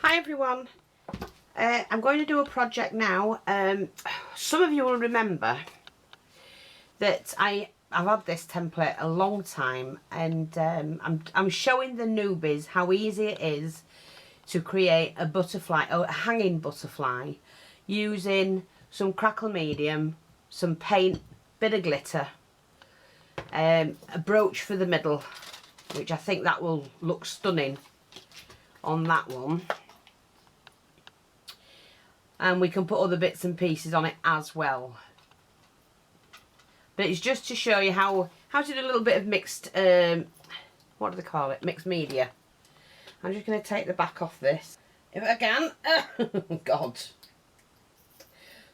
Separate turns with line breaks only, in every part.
Hi everyone, I'm going to do a project now. Some of you will remember that I've had this template a long time, and I'm showing the newbies how easy it is to create a butterfly, a hanging butterfly, using some crackle medium, some paint, bit of glitter, a brooch for the middle, which I think that will look stunning on that one. And we can put other bits and pieces on it as well. But it's just to show you how to do a little bit of mixed, what do they call it? Mixed media. I'm just going to take the back off this, if I can. Oh, God.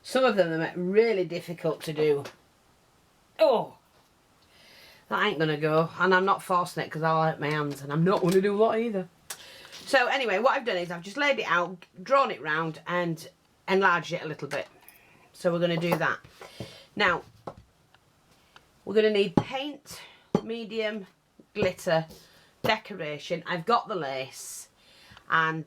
Some of them are really difficult to do. Oh, that ain't going to go. And I'm not forcing it because I'll hurt my hands. And I'm not going to do that either. So anyway, what I've done is I've just laid it out, drawn it round and enlarged it a little bit. So we're going to do that. Now, we're going to need paint, medium, glitter, decoration. I've got the lace, and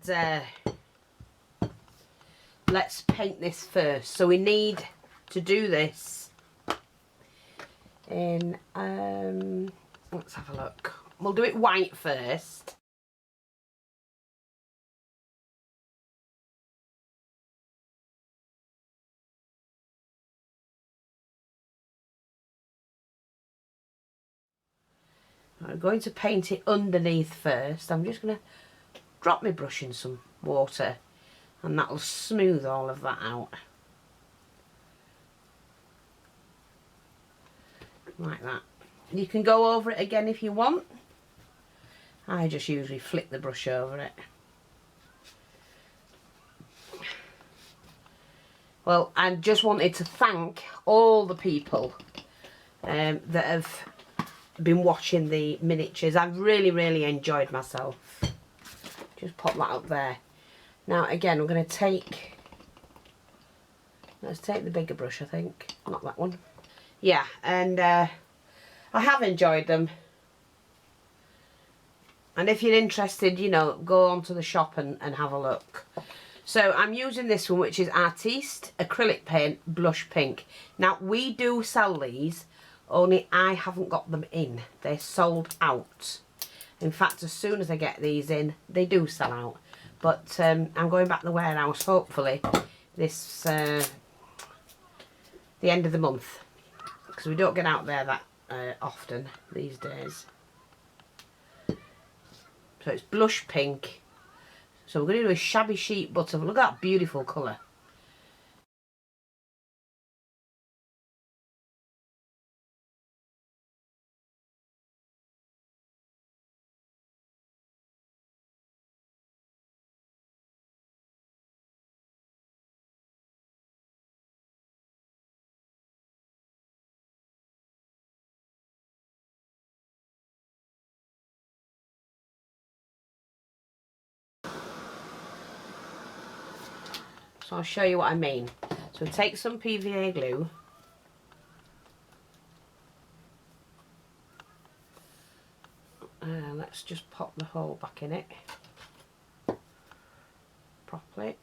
let's paint this first. So we need to do this in, let's have a look. We'll do it white first. I'm going to paint it underneath first. I'm just going to drop my brush in some water, and that'll smooth all of that out. Like that. You can go over it again if you want. I just usually flick the brush over it. Well, I just wanted to thank all the people that have been watching the miniatures. I've really enjoyed myself. Just pop that up there. Now again, we're going to take, let's take the bigger brush, I think, not that one. Yeah, and I have enjoyed them, and if you're interested, you know, go onto the shop and have a look. So I'm using this one, which is Artiste Acrylic Paint Blush Pink. Now we do sell these, only I haven't got them in. They're sold out. In fact, as soon as I get these in, they do sell out. But I'm going back to the warehouse, hopefully, this, the end of the month. Because we don't get out there that often these days. So it's blush pink. So we're going to do a Shabby-Chic butterfly. Look at that beautiful colour. So I'll show you what I mean. So take some PVA glue. Let's just pop the hole back in it properly.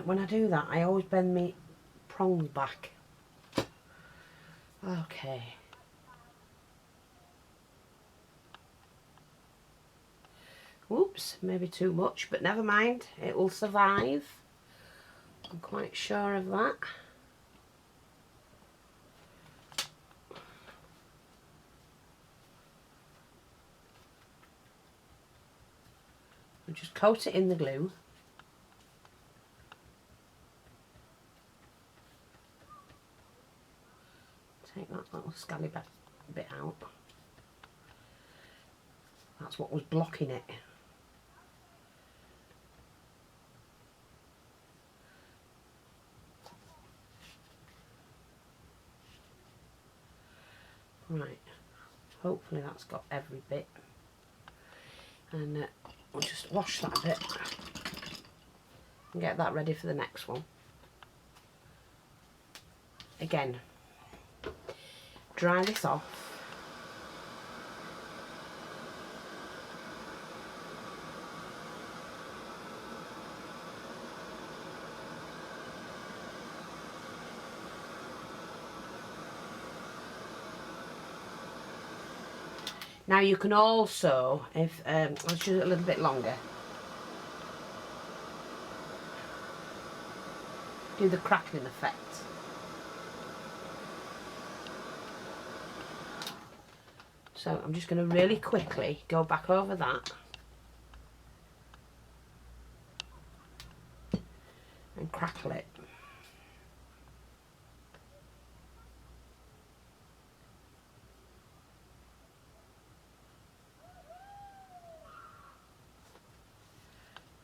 When I do that, I always bend my prongs back. Okay. Whoops, maybe too much, but never mind, it will survive. I'm quite sure of that. I'll just coat it in the glue. Take that little scally bit out. That's what was blocking it. Right, hopefully that's got every bit. And we'll just wash that bit and get that ready for the next one. Again, dry this off. Now you can also, if I'll show it a little bit longer, do the crackling effect. So I'm just going to really quickly go back over that and crackle it.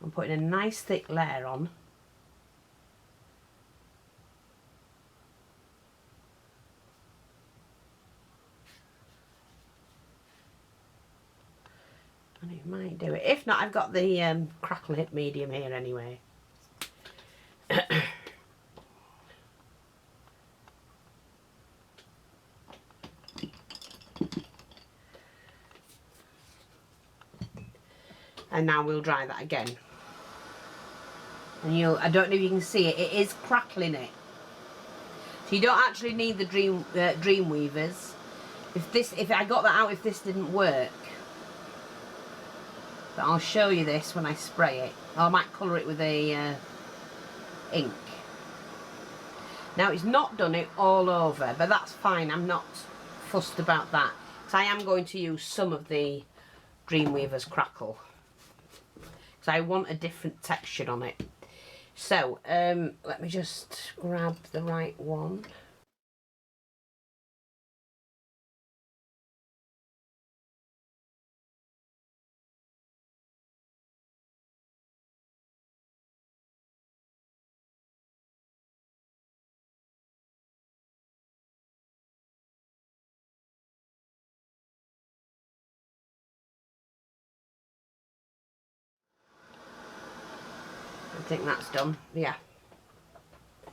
I'm putting a nice thick layer on. And it might do it. If not, I've got the crackle hip medium here anyway. And now we'll dry that again. And I don't know if you can see it, it is crackling it. So you don't actually need the dream weavers. If I got that out, if this didn't work. But I'll show you this when I spray it. Or I might colour it with a ink. Now it's not done it all over, but that's fine. I'm not fussed about that. So I am going to use some of the Dreamweaver's crackle. So I want a different texture on it. So let me just grab the right one. I think that's done, yeah.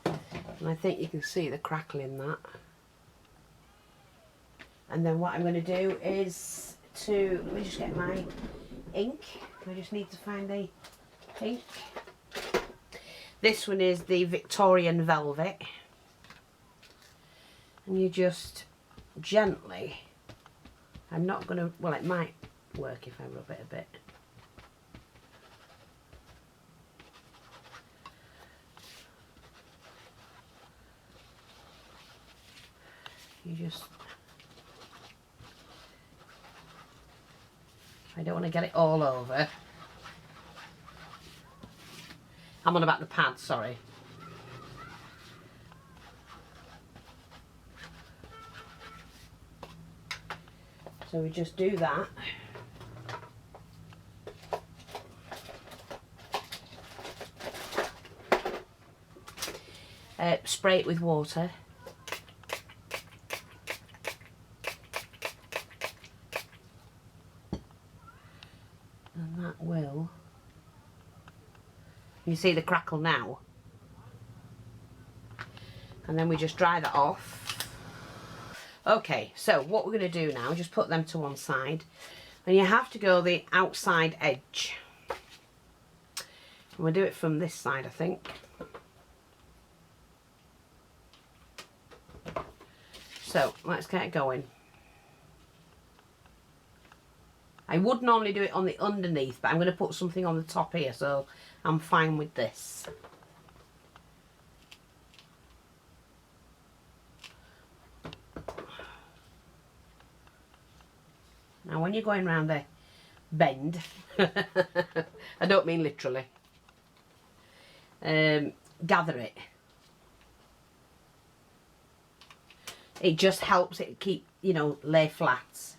And I think you can see the crackle in that. And then what I'm going to do is let me just get my ink. I just need to find the ink. This one is the Victorian Velvet. And you just gently, I'm not going to, well, it might work if I rub it a bit. You just, I don't want to get it all over. I'm on about the pad, sorry. So we just do that. Spray it with water. And that will, you see the crackle now. And then we just dry that off. Okay, so what we're going to do now, just put them to one side. And you have to go the outside edge. And we'll do it from this side, I think. So, let's get it going. I would normally do it on the underneath, but I'm going to put something on the top here, so I'm fine with this. Now when you're going round the bend, I don't mean literally, gather it. It just helps it keep, you know, lay flats.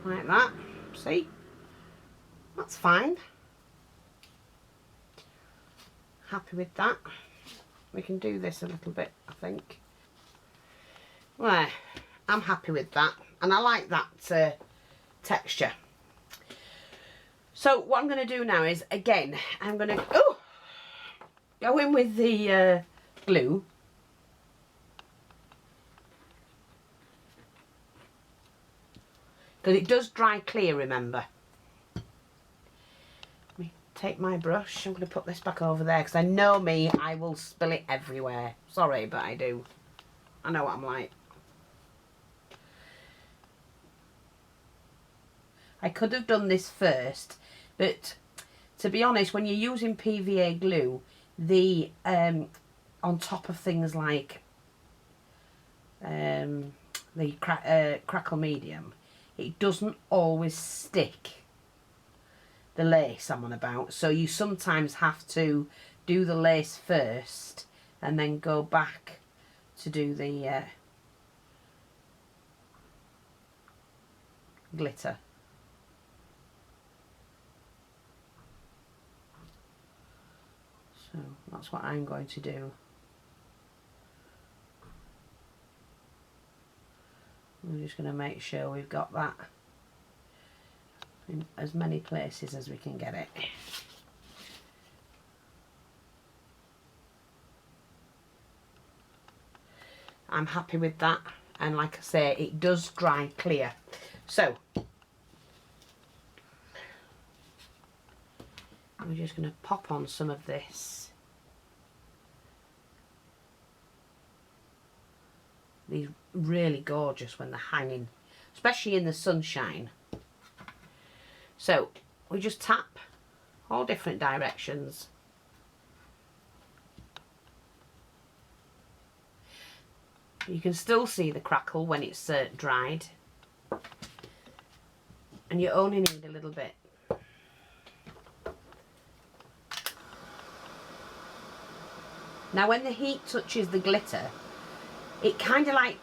like that. See? That's fine. Happy with that. We can do this a little bit, I think. Well, I'm happy with that, and I like that texture. So what I'm going to do now is, again, I'm going to go in with the glue. Because it does dry clear, remember. Let me take my brush. I'm going to put this back over there because I know me, I will spill it everywhere. Sorry, but I do. I know what I'm like. I could have done this first, but to be honest, when you're using PVA glue, the on top of things like the crackle medium, it doesn't always stick, the lace I'm on about. So you sometimes have to do the lace first and then go back to do the glitter. So that's what I'm going to do. I'm just going to make sure we've got that in as many places as we can get it. I'm happy with that, and like I say, it does dry clear. So we're just going to pop on some of this. These really gorgeous when they're hanging, especially in the sunshine. So we just tap all different directions. You can still see the crackle when it's dried, and you only need a little bit. Now when the heat touches the glitter, it kind of like,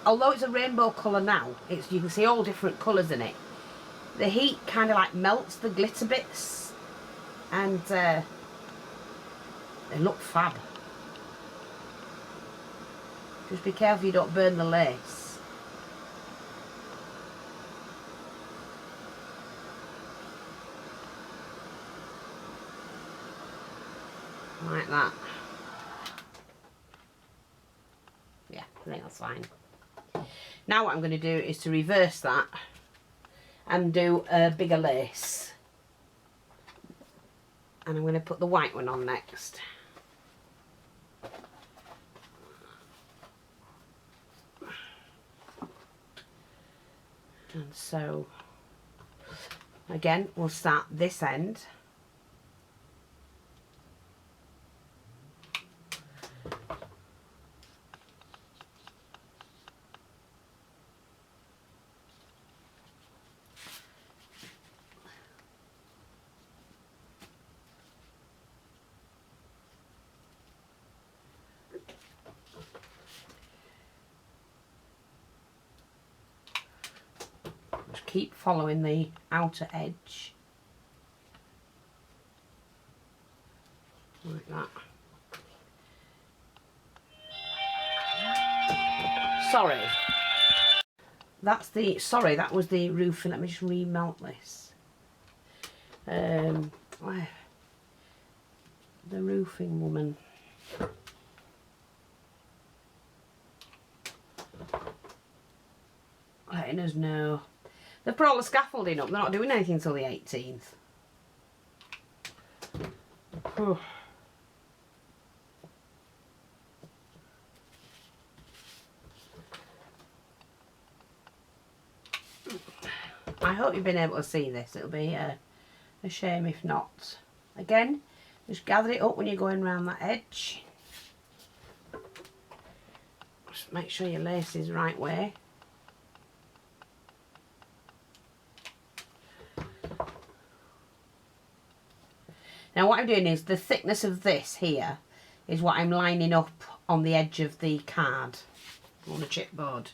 although it's a rainbow colour now, you can see all different colours in it. The heat kind of like melts the glitter bits, and they look fab. Just be careful you don't burn the lace. Like that. Yeah, I think that's fine. Now what I'm going to do is to reverse that and do a bigger lace. And I'm going to put the white one on next. And so, again, we'll start this end. Just keep following the outer edge. Like that. Sorry. That was the roofing. Let me just remelt this. The roofing woman. Letting us know. They've put all the scaffolding up. They're not doing anything until the 18th. I hope you've been able to see this. It'll be a shame if not. Again, just gather it up when you're going around that edge. Just make sure your lace is the right way. Now what I'm doing is the thickness of this here is what I'm lining up on the edge of the card on the chipboard.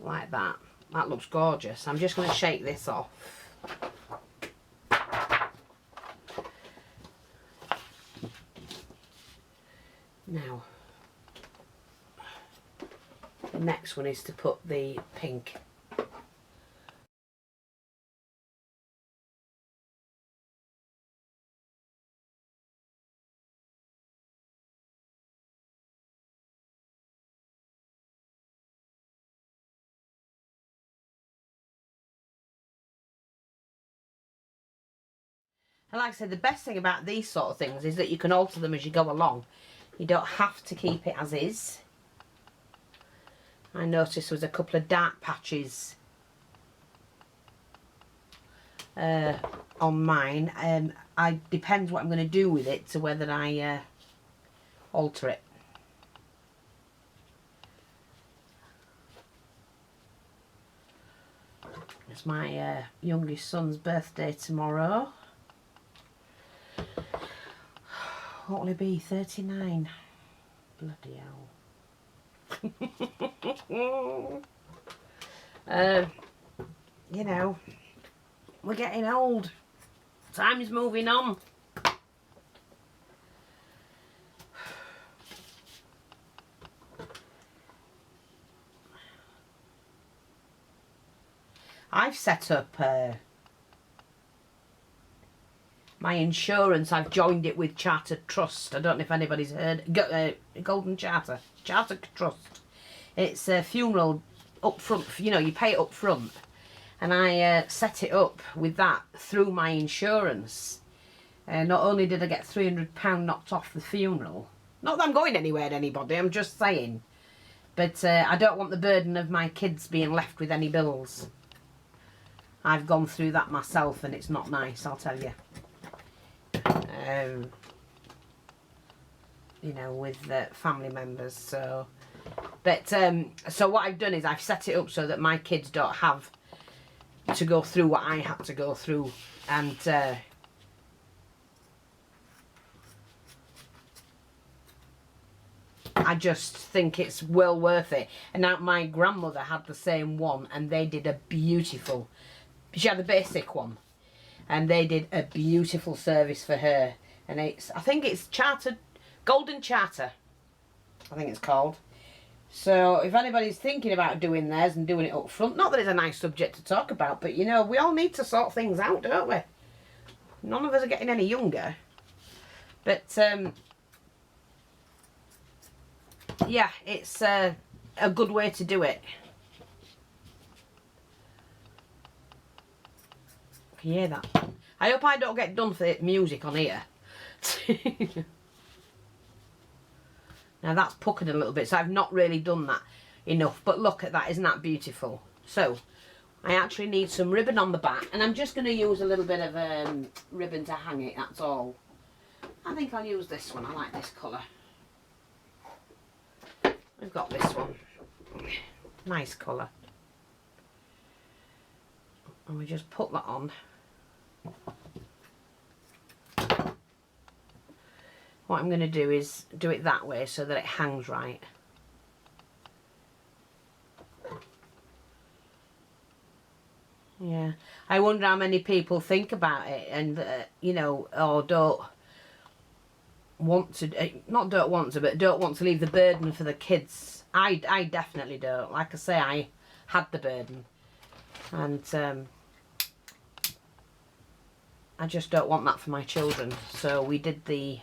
like that. That looks gorgeous. I'm just going to shake this off. Now, the next one is to put the pink. And like I said, the best thing about these sort of things is that you can alter them as you go along. You don't have to keep it as is. I noticed there was a couple of dark patches on mine. It depends what I'm going to do with it to whether I alter it. It's my youngest son's birthday tomorrow. What will he be? 39. Bloody hell. You know, we're getting old. Time is moving on. I've set up my insurance. I've joined it with Charter Trust. I don't know if anybody's heard. Golden Charter. Charter Trust. It's a funeral up front. You know, you pay it up front. And I set it up with that through my insurance. Not only did I get £300 knocked off the funeral. Not that I'm going anywhere to anybody, I'm just saying. But I don't want the burden of my kids being left with any bills. I've gone through that myself and it's not nice, I'll tell you. You know, with family members. So, but so what I've done is I've set it up so that my kids don't have to go through what I had to go through, and I just think it's well worth it. And now my grandmother had the same one, and they did a beautiful. She had the basic one, and they did a beautiful service for her. And it's, I think it's Chartered, Golden Charter, I think it's called. So if anybody's thinking about doing theirs and doing it up front, not that it's a nice subject to talk about, but you know, we all need to sort things out, don't we? None of us are getting any younger. But yeah, it's a good way to do it. Can you hear that? I hope I don't get done for the music on here. Now that's puckered a little bit, so I've not really done that enough. But look at that, isn't that beautiful? So I actually need some ribbon on the back, and I'm just going to use a little bit of ribbon to hang it, that's all. I think I'll use this one, I like this colour. We've got this one. Nice colour. And we just put that on. What I'm going to do is do it that way so that it hangs right. Yeah, I wonder how many people think about it and, you know, or don't want to, not don't want to, but don't want to leave the burden for the kids. I definitely don't. Like I say, I had the burden. And I just don't want that for my children. So we did the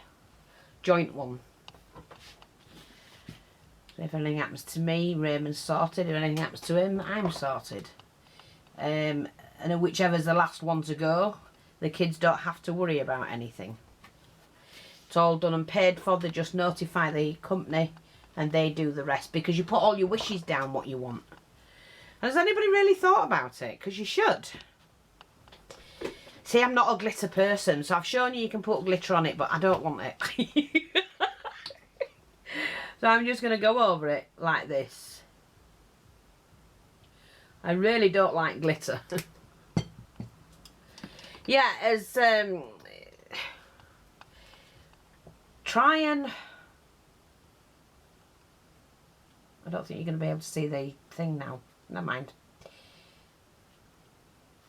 joint one. If anything happens to me, Raymond's sorted. If anything happens to him, I'm sorted. And whichever's the last one to go, the kids don't have to worry about anything. It's all done and paid for. They just notify the company and they do the rest, because you put all your wishes down what you want. And has anybody really thought about it? Because you should. See, I'm not a glitter person, so I've shown you can put glitter on it, but I don't want it. So I'm just going to go over it like this. I really don't like glitter. Yeah, as try and, I don't think you're going to be able to see the thing now. never mind.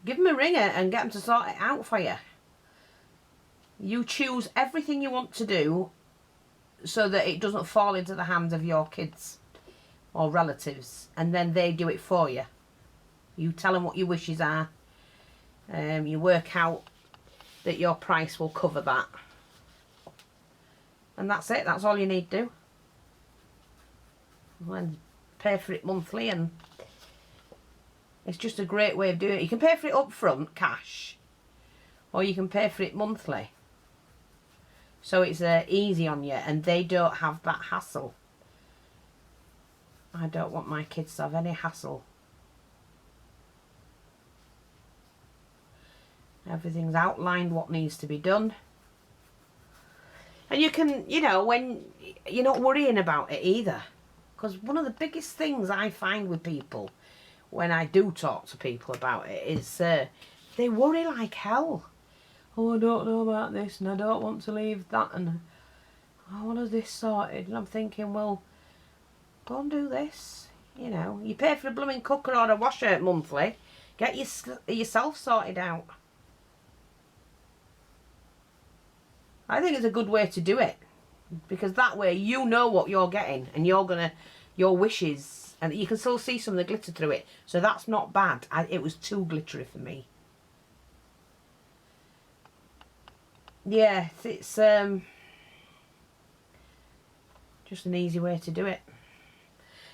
Give them a ringer and get them to sort it out for you. You choose everything you want to do so that it doesn't fall into the hands of your kids or relatives, and then they do it for you. You tell them what your wishes are. You work out that your price will cover that. And that's it. That's all you need to do. And pay for it monthly, and it's just a great way of doing it. You can pay for it up front, cash, or you can pay for it monthly. So it's easy on you, and they don't have that hassle. I don't want my kids to have any hassle. Everything's outlined what needs to be done. And you can, you know, when you're not worrying about it either. Because one of the biggest things I find with people, when I do talk to people about it, is they worry like hell. Oh, I don't know about this, and I don't want to leave that, and I want this sorted. And I'm thinking, well, go and do this. You know, you pay for a blooming cooker or a washer monthly. Get yourself sorted out. I think it's a good way to do it, because that way you know what you're getting, and your wishes, and you can still see some of the glitter through it. So that's not bad. It was too glittery for me. Yeah, it's just an easy way to do it.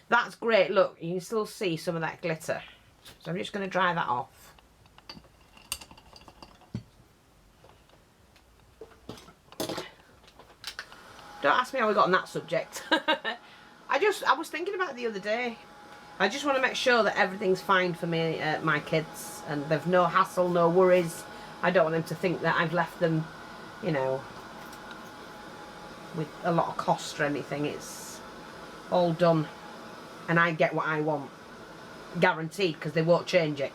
That's great. Look, you can still see some of that glitter. So I'm just going to dry that off. Don't ask me how we got on that subject. I was thinking about it the other day. I just want to make sure that everything's fine for me, my kids, and they've no hassle, no worries. I don't want them to think that I've left them, you know, with a lot of cost or anything. It's all done, and I get what I want, guaranteed, because they won't change it.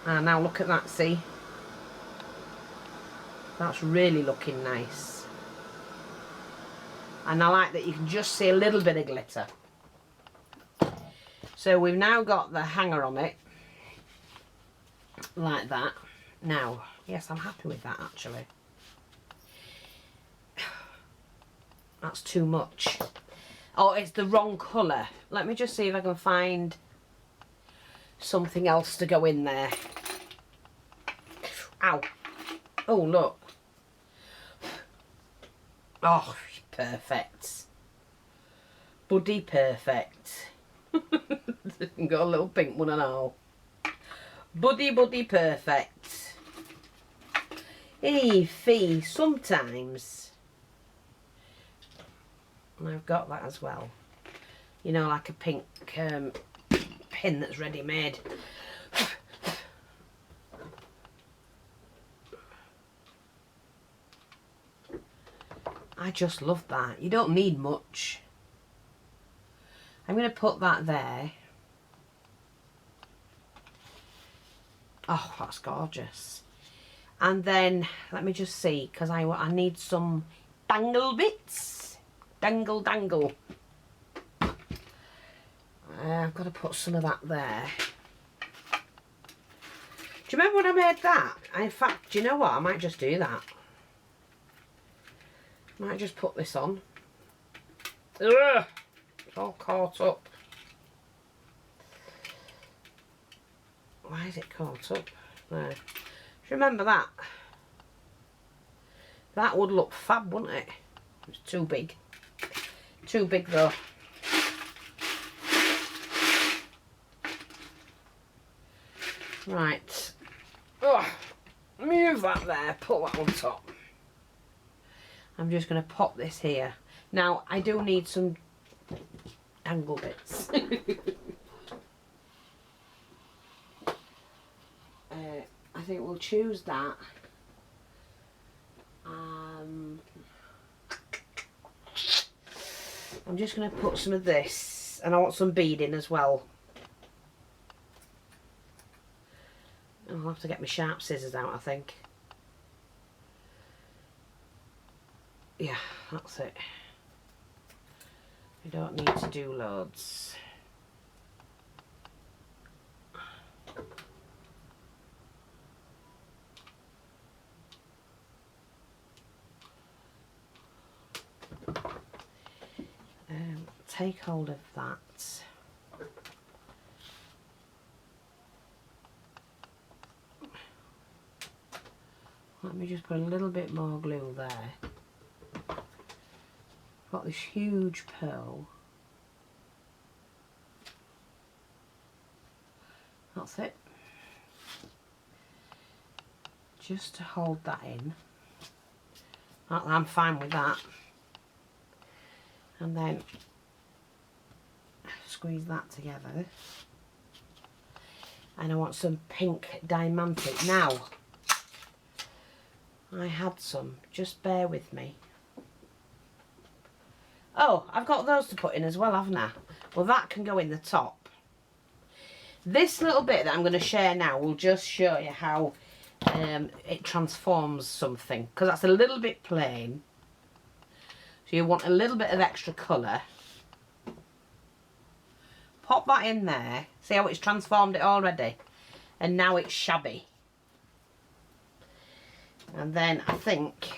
And now look at that, see? That's really looking nice. And I like that you can just see a little bit of glitter. So we've now got the hanger on it, like that. Now, yes, I'm happy with that actually. That's too much. Oh, it's the wrong colour. Let me just see if I can find something else to go in there. Ow. Oh, look. Oh, perfect. Buddy perfect. Got a little pink one and all. Buddy perfect. Hey, fee, sometimes. And I've got that as well. You know, like a pink pin that's ready made. I just love that. You don't need much. I'm going to put that there. Oh, that's gorgeous. And then, let me just see, because I need some dangle bits. Dangle. I've got to put some of that there. Do you remember when I made that? In fact, do you know what? I might just do that. Might just put this on. Ugh, it's all caught up. Why is it caught up? There. Do you remember that? That would look fab, wouldn't it? It's too big. Too big though. Right. Oh, move that there. Put that on top. I'm just going to pop this here. Now, I do need some angle bits. I think we'll choose that. I'm just going to put some of this, and I want some beading as well. I'll have to get my sharp scissors out, I think. Yeah, that's it. You don't need to do loads. take hold of that. Let me just put a little bit more glue there. Got this huge pearl. That's it. Just to hold that in. I'm fine with that. And then squeeze that together. And I want some pink diamantic. Now, I had some, just bear with me. Oh, I've got those to put in as well, haven't I? Well, that can go in the top. This little bit that I'm going to share now will just show you how it transforms something, because that's a little bit plain. So you want a little bit of extra colour. Pop that in there. See how it's transformed it already? And now it's shabby. And then I think,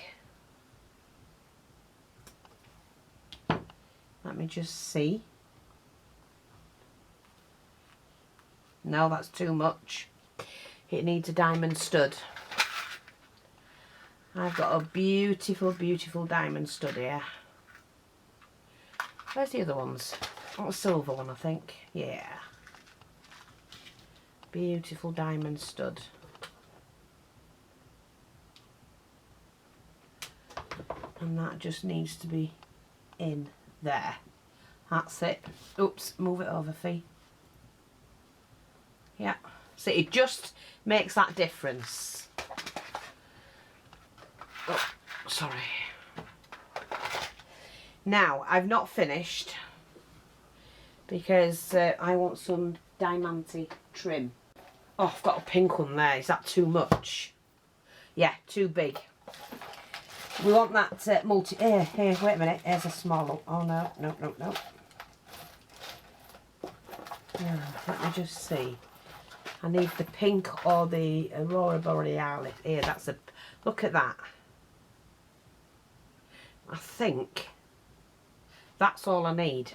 let me just see. No, that's too much. It needs a diamond stud. I've got a beautiful, beautiful diamond stud here. Where's the other ones? Oh, a silver one, I think. Yeah. Beautiful diamond stud. And that just needs to be in there. That's it. Oops, move it over, Fee. Yeah. So it just makes that difference. Oh, sorry. Now, I've not finished because I want some diamante trim. Oh, I've got a pink one there. Is that too much? Yeah, too big. We want that multi... Here, wait a minute. Here's a small one. Oh, no. Let me just see. I need the pink or the Aurora Borealis. Here, that's a... Look at that. I think that's all I need.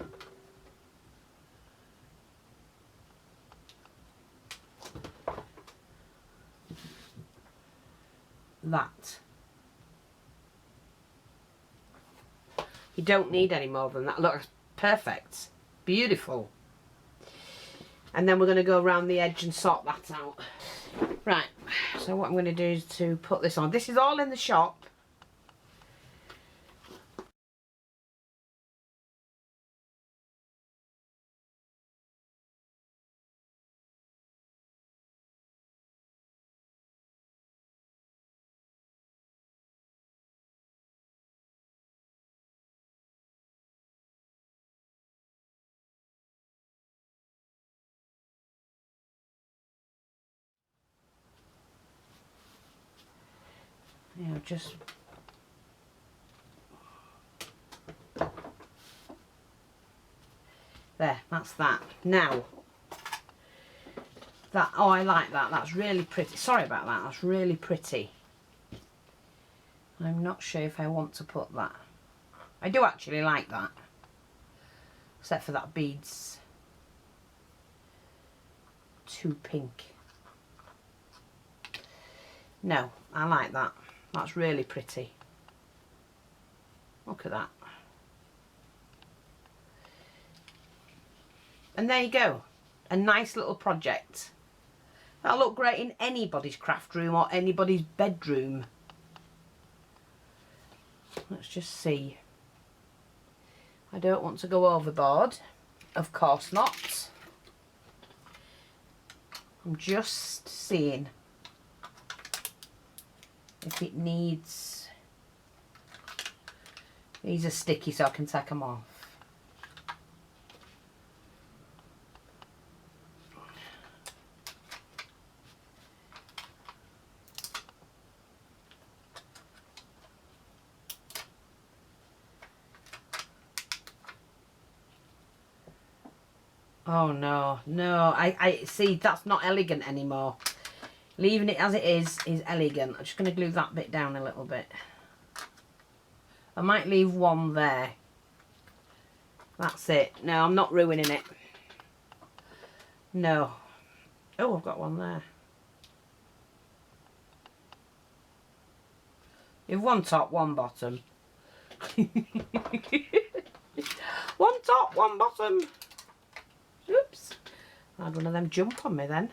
That. You don't need any more than that. Look, it's perfect. Beautiful. And then we're going to go around the edge and sort that out. Right, so what I'm going to do is to put this on. This is all in the shop. You know, just there, that's that. Now that, oh, I like that. That's really pretty. Sorry about that. That's really pretty. I'm not sure if I want to put that. I do actually like that, except for that bead's too pink. No, I like that. That's really pretty. Look at that. And there you go. A nice little project. That'll look great in anybody's craft room or anybody's bedroom. Let's just see. I don't want to go overboard. Of course not. I'm just seeing if it needs... These are sticky, so I can take them off. Oh no, no, I see, that's not elegant anymore. Leaving it as it is elegant. I'm just going to glue that bit down a little bit. I might leave one there. That's it. No, I'm not ruining it. No. Oh, I've got one there. You've one top, one bottom. One top, one bottom. Oops. I had one of them jump on me then.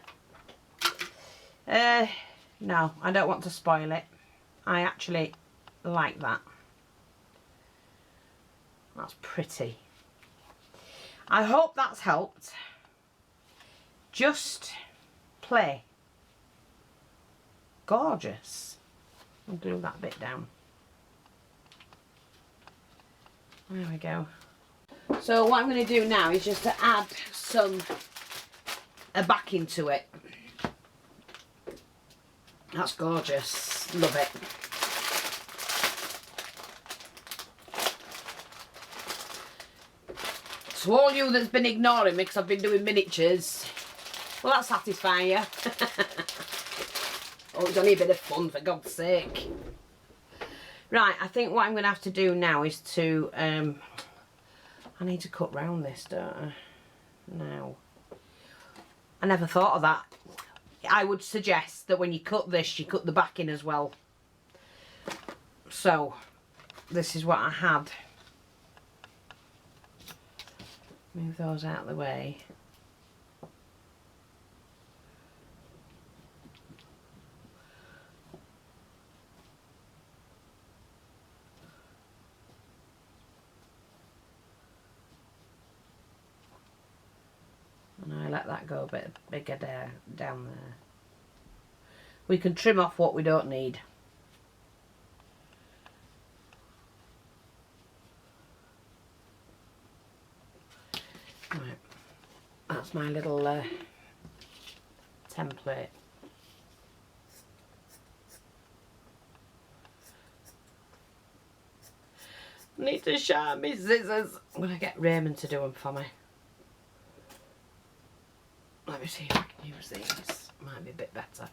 No, I don't want to spoil it. I actually like that. That's pretty. I hope that's helped. Just play. Gorgeous. I'll glue that bit down. There we go. So what I'm going to do now is just to add a backing to it. That's gorgeous. Love it. So all you that's been ignoring me because I've been doing miniatures, will that satisfy you? Oh, it's only a bit of fun, for God's sake. Right, I think what I'm going to have to do now is to... I need to cut round this, don't I? No. I never thought of that. I would suggest that when you cut this, you cut the backing as well. So, this is what I had. Move those out of the way. And I let that go a bit bigger down there. We can trim off what we don't need. Right, that's my little template. I need to sharpen my scissors. I'm going to get Raymond to do them for me. Let me see if I can use these. Might be a bit better.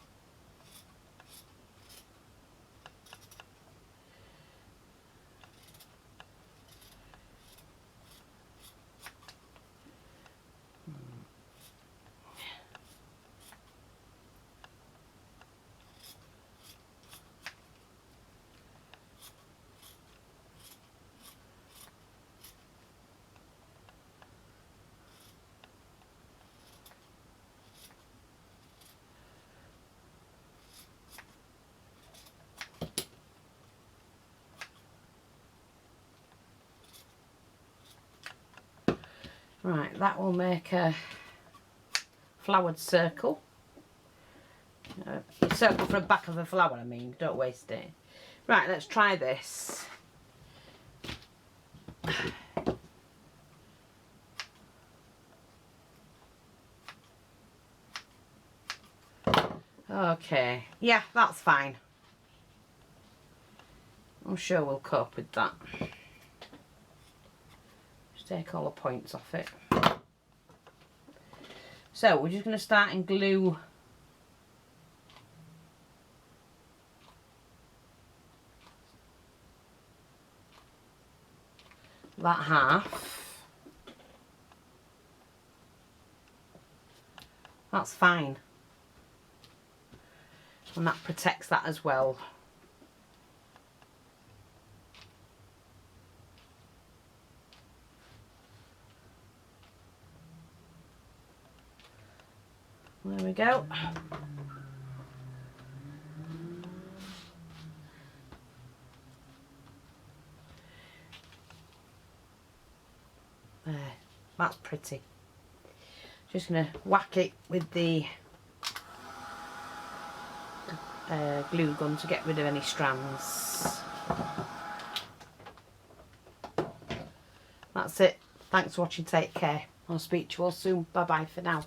Right, that will make a flowered circle. Circle for the back of a flower, I mean, don't waste it. Right, let's try this. Okay, yeah, that's fine. I'm sure we'll cope with that. Just take all the points off it. So we're just going to start and glue that half. That's fine. And that protects that as well. There we go. There, that's pretty. Just going to whack it with the glue gun to get rid of any strands. That's it. Thanks for watching. Take care. I'll speak to you all soon. Bye bye for now.